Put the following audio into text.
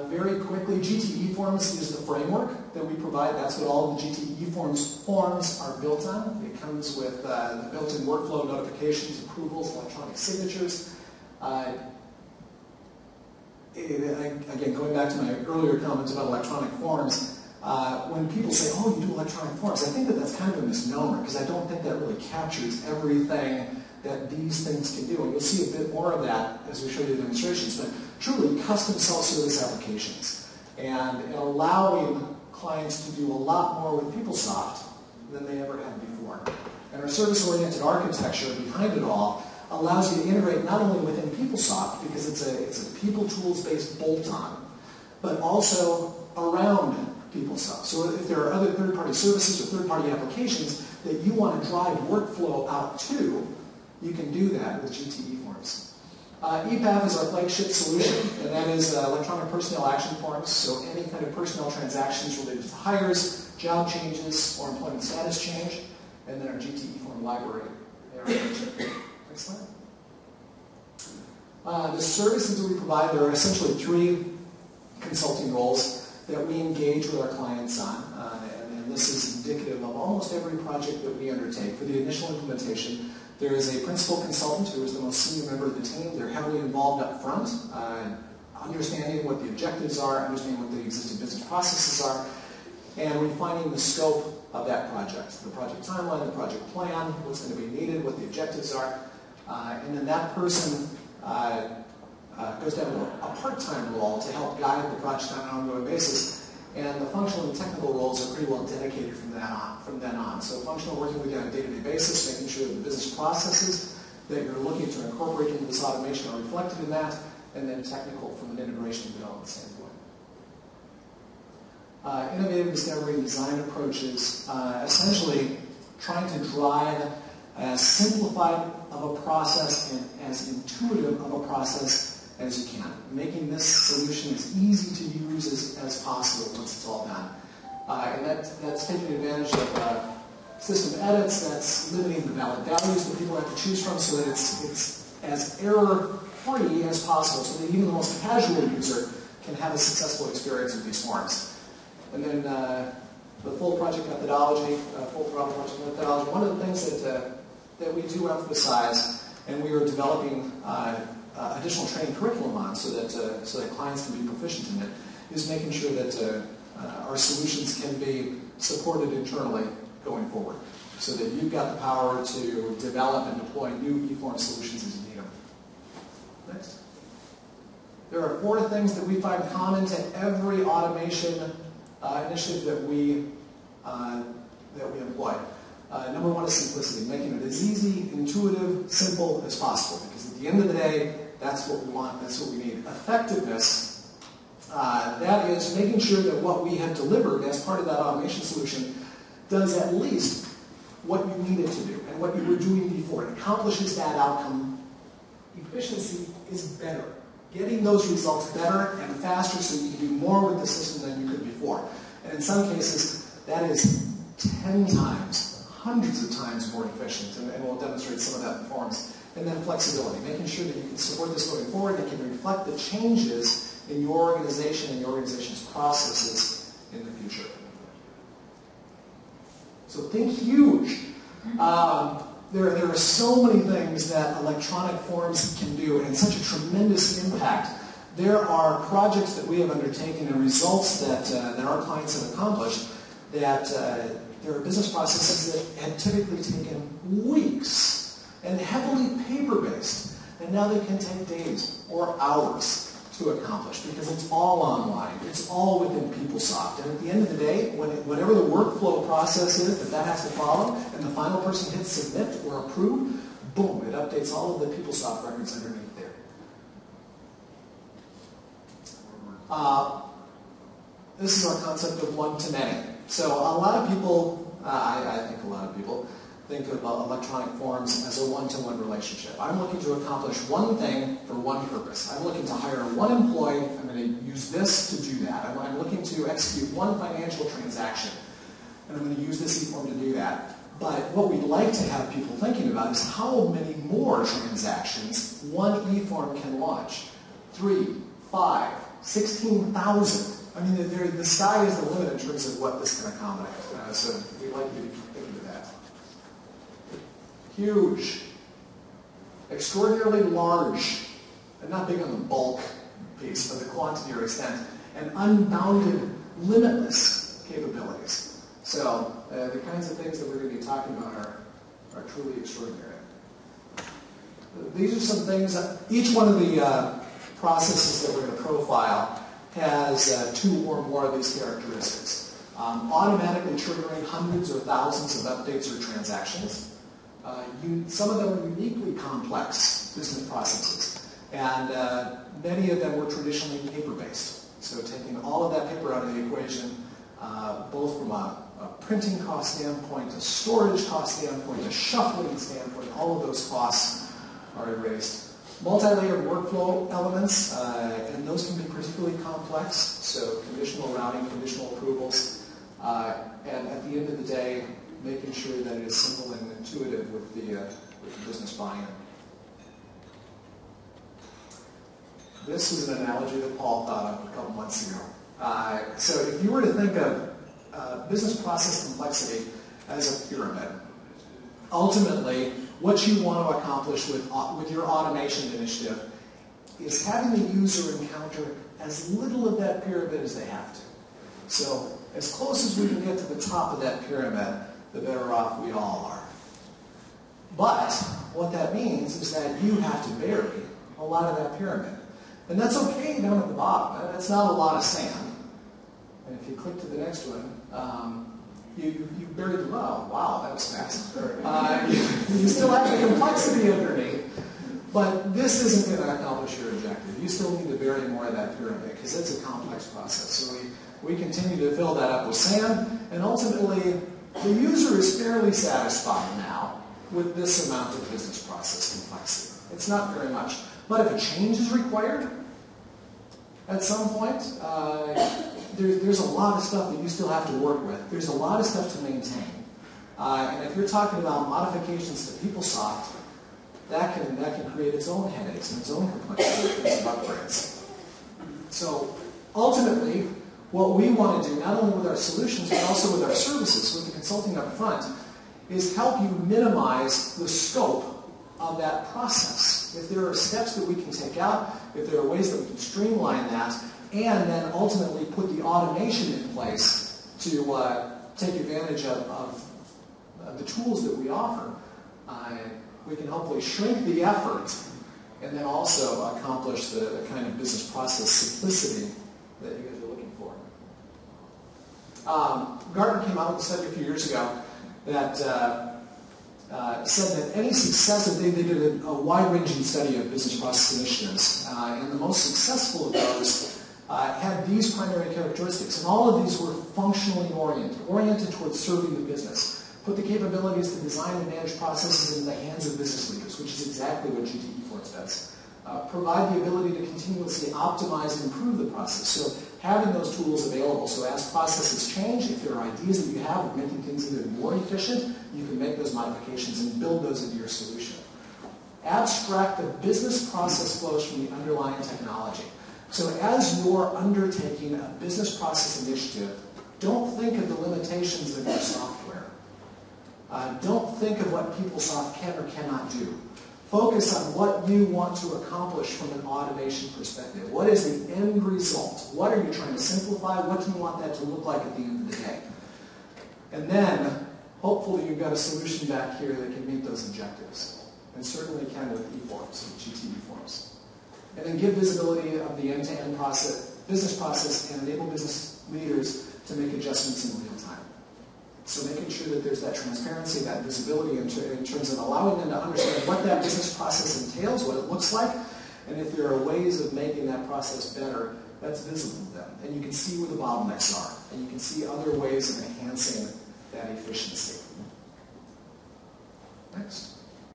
Very quickly, GT eForms is the framework that we provide. That's what all the GT eForms forms are built on. It comes with the built-in workflow, notifications, approvals, electronic signatures. Again, going back to my earlier comments about electronic forms, when people say, oh, you do electronic forms, I think that that's kind of a misnomer, because I don't think that really captures everything that these things can do. And you'll see a bit more of that as we show you the demonstrations, but truly custom self-service applications and allowing clients to do a lot more with PeopleSoft than they ever had before. And our service-oriented architecture behind it all allows you to integrate not only within PeopleSoft, because it's a people tools-based bolt-on, but also around PeopleSoft. So if there are other third-party services or third-party applications that you want to drive workflow out to, you can do that with GT eForms. ePath is our flagship solution, and that is electronic personnel action forms, so any kind of personnel transactions related to hires, job changes, or employment status change, and then our GT eForm library. Next slide. The services that we provide, there are essentially 3 consulting roles that we engage with our clients on, and this is indicative of almost every project that we undertake. For the initial implementation, there is a principal consultant who is the most senior member of the team. They're heavily involved up front, understanding what the objectives are, understanding what the existing business processes are, and refining the scope of that project. The project timeline, the project plan, what's going to be needed, what the objectives are, and then that person goes down to a part-time role to help guide the project on an ongoing basis. And the functional and technical roles are pretty well dedicated from then on. So functional, working with you on a day-to-day basis, making sure that the business processes that you're looking to incorporate into this automation are reflected in that, and then technical from an integration and development standpoint. Innovative discovery and design approaches, essentially trying to drive as simplified of a process and as intuitive of a process as you can, making this solution as easy to use as possible once it's all done. And that's taking advantage of system edits, that's limiting the valid values that people have to choose from so that it's as error-free as possible, so that even the most casual user can have a successful experience with these forms. And then the full project methodology, one of the things that we do emphasize, and we are developing additional training curriculum on so that clients can be proficient in it, is making sure that our solutions can be supported internally going forward, so that you've got the power to develop and deploy new eForm solutions as you need them. Next. There are 4 things that we find common to every automation initiative that we employ. Number 1 is simplicity, making it as easy, intuitive, simple as possible, because at the end of the day, that's what we want, that's what we need. Effectiveness, that is making sure that what we have delivered as part of that automation solution does at least what you need it to do and what you were doing before. It accomplishes that outcome. Efficiency is better. Getting those results better and faster so you can do more with the system than you could before. And in some cases, that is 10 times, hundreds of times more efficient, and we'll demonstrate some of that in forms. And then flexibility, making sure that you can support this going forward and can reflect the changes in your organization and your organization's processes in the future. So think huge. There are so many things that electronic forms can do and such a tremendous impact. There are projects that we have undertaken and results that our clients have accomplished that there are business processes that have typically taken weeks and heavily paper-based, and now they can take days or hours to accomplish because it's all online. It's all within PeopleSoft. And at the end of the day, whatever the workflow process is that has to follow, and the final person hits submit or approve, boom, it updates all of the PeopleSoft records underneath there. This is our concept of one-to-many. So a lot of people, I think a lot of people, think of electronic forms as a one-to-one relationship. I'm looking to accomplish one thing for one purpose. I'm looking to hire one employee. I'm going to use this to do that. I'm looking to execute one financial transaction, and I'm going to use this eForm to do that. But what we'd like to have people thinking about is how many more transactions one eForm can launch. 3, 5, 16,000. I mean, the sky is the limit in terms of what this can accommodate. So we'd like you to be thinking of that. Huge. Extraordinarily large. And not big on the bulk piece, but the quantity or extent. And unbounded, limitless capabilities. So the kinds of things that we're going to be talking about are truly extraordinary. These are some things that each one of the processes that we're going to profile has 2 or more of these characteristics. Automatically triggering hundreds or thousands of updates or transactions. Some of them are uniquely complex business processes, and many of them were traditionally paper-based. So taking all of that paper out of the equation, both from a printing cost standpoint, a storage cost standpoint, a shuffling standpoint, all of those costs are erased. Multi-layered workflow elements, and those can be particularly complex, so conditional routing, conditional approvals, and at the end of the day, making sure that it is simple and intuitive with the business buy-in. This was an analogy that Paul thought of a couple months ago. So if you were to think of business process complexity as a pyramid, ultimately, what you want to accomplish with your automation initiative is having the user encounter as little of that pyramid as they have to. So as close as we can get to the top of that pyramid, the better off we all are. But what that means is that you have to bury a lot of that pyramid. And that's okay down at the bottom. That's not a lot of sand. And if you click to the next one, you buried the row. Wow, that was fast. You still have the complexity underneath, but this isn't going to accomplish your objective. You still need to bury more of that pyramid because it's a complex process. So we continue to fill that up with sand, and ultimately the user is fairly satisfied now with this amount of business process complexity. It's not very much. But if a change is required at some point, there's a lot of stuff that you still have to work with. There's a lot of stuff to maintain. And if you're talking about modifications to PeopleSoft, that can create its own headaches and its own complexity in terms of upgrades. So ultimately, what we want to do, not only with our solutions, but also with our services, with the consulting up front, is help you minimize the scope of that process. If there are steps that we can take out, if there are ways that we can streamline that, and then ultimately put the automation in place to take advantage of the tools that we offer, we can hopefully shrink the effort and then also accomplish the kind of business process simplicity that you guys are looking for. Gartner came out with a study a few years ago that said that any success, they did a wide-ranging study of business process initiatives, and the most successful of those had these primary characteristics, and all of these were functionally oriented towards serving the business. Put the capabilities to design and manage processes in the hands of business leaders, which is exactly what eForm does. Provide the ability to continuously optimize and improve the process. So having those tools available, so as processes change, if there are ideas that you have of making things even more efficient, you can make those modifications and build those into your solution. Abstract the business process flows from the underlying technology. So as you're undertaking a business process initiative, don't think of the limitations of your software. Don't think of what PeopleSoft can or cannot do. Focus on what you want to accomplish from an automation perspective. What is the end result? What are you trying to simplify? What do you want that to look like at the end of the day? And then, hopefully you've got a solution back here that can meet those objectives. And certainly can with eForms, with GT eForms. And then give visibility of the end-to-end business process and enable business leaders to make adjustments in real time. So making sure that there's that transparency, that visibility in terms of allowing them to understand what that business process entails, what it looks like, and if there are ways of making that process better, that's visible to them. And you can see where the bottlenecks are, and you can see other ways of enhancing that efficiency. Next.